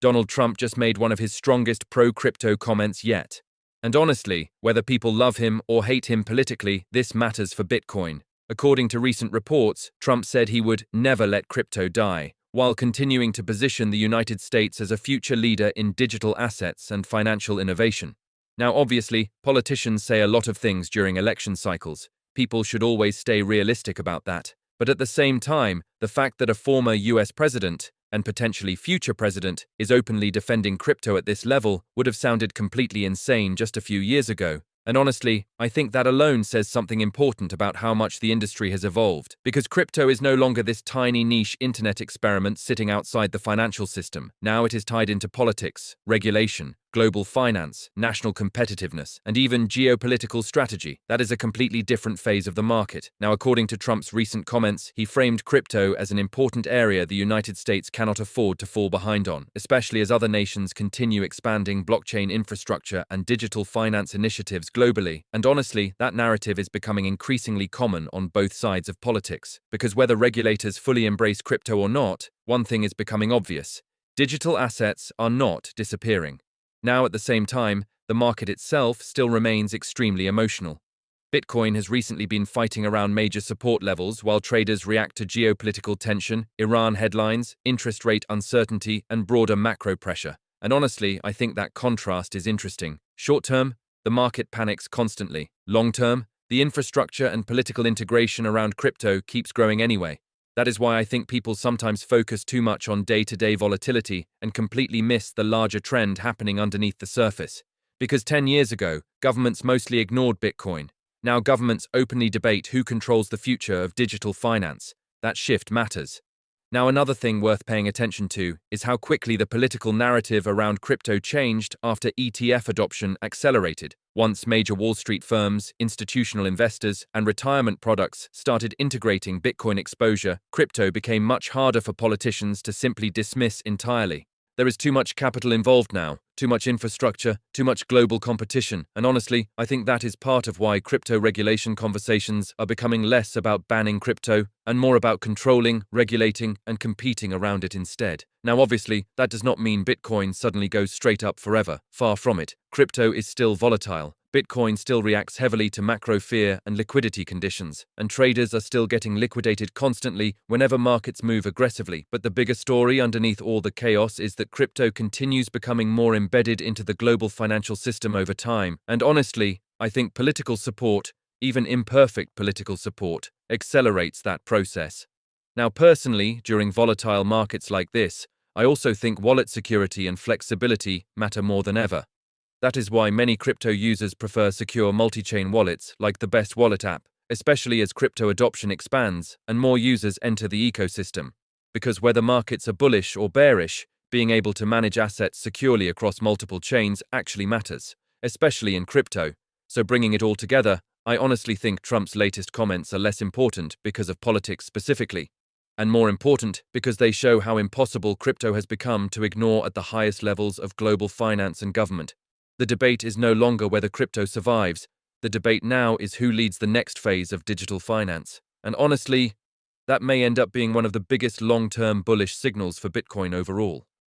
Donald Trump just made one of his strongest pro-crypto comments yet. And honestly, whether people love him or hate him politically, this matters for Bitcoin. According to recent reports, Trump said he would never let crypto die, while continuing to position the United States as a future leader in digital assets and financial innovation. Now, obviously, politicians say a lot of things during election cycles. People should always stay realistic about that. But at the same time, the fact that a former US president, and potentially future president, is openly defending crypto at this level would have sounded completely insane just a few years ago. And honestly, I think that alone says something important about how much the industry has evolved, because crypto is no longer this tiny niche internet experiment sitting outside the financial system. Now it is tied into politics, regulation, global finance, national competitiveness, and even geopolitical strategy. That is a completely different phase of the market. Now, according to Trump's recent comments, he framed crypto as an important area the United States cannot afford to fall behind on, especially as other nations continue expanding blockchain infrastructure and digital finance initiatives globally. And honestly, that narrative is becoming increasingly common on both sides of politics. Because whether regulators fully embrace crypto or not, one thing is becoming obvious: digital assets are not disappearing. Now, at the same time, the market itself still remains extremely emotional. Bitcoin has recently been fighting around major support levels while traders react to geopolitical tension, Iran headlines, interest rate uncertainty, and broader macro pressure. And honestly, I think that contrast is interesting. Short-term, the market panics constantly. Long-term, the infrastructure and political integration around crypto keeps growing anyway. That is why I think people sometimes focus too much on day-to-day volatility and completely miss the larger trend happening underneath the surface. Because 10 years ago, governments mostly ignored Bitcoin. Now governments openly debate who controls the future of digital finance. That shift matters. Now, another thing worth paying attention to is how quickly the political narrative around crypto changed after ETF adoption accelerated. Once major Wall Street firms, institutional investors, and retirement products started integrating Bitcoin exposure, crypto became much harder for politicians to simply dismiss entirely. There is too much capital involved now, too much infrastructure, too much global competition, and honestly, I think that is part of why crypto regulation conversations are becoming less about banning crypto and more about controlling, regulating, and competing around it instead. Now, obviously, that does not mean Bitcoin suddenly goes straight up forever. Far from it. Crypto is still volatile. Bitcoin still reacts heavily to macro fear and liquidity conditions, and traders are still getting liquidated constantly whenever markets move aggressively. But the bigger story underneath all the chaos is that crypto continues becoming more embedded into the global financial system over time. And honestly, I think political support, even imperfect political support, accelerates that process. Now, personally, during volatile markets like this, I also think wallet security and flexibility matter more than ever. That is why many crypto users prefer secure multi-chain wallets like the Best Wallet app, especially as crypto adoption expands and more users enter the ecosystem. Because whether markets are bullish or bearish, being able to manage assets securely across multiple chains actually matters, especially in crypto. So bringing it all together, I honestly think Trump's latest comments are less important because of politics specifically, and more important because they show how impossible crypto has become to ignore at the highest levels of global finance and government. The debate is no longer whether crypto survives. The debate now is who leads the next phase of digital finance. And honestly, that may end up being one of the biggest long-term bullish signals for Bitcoin overall.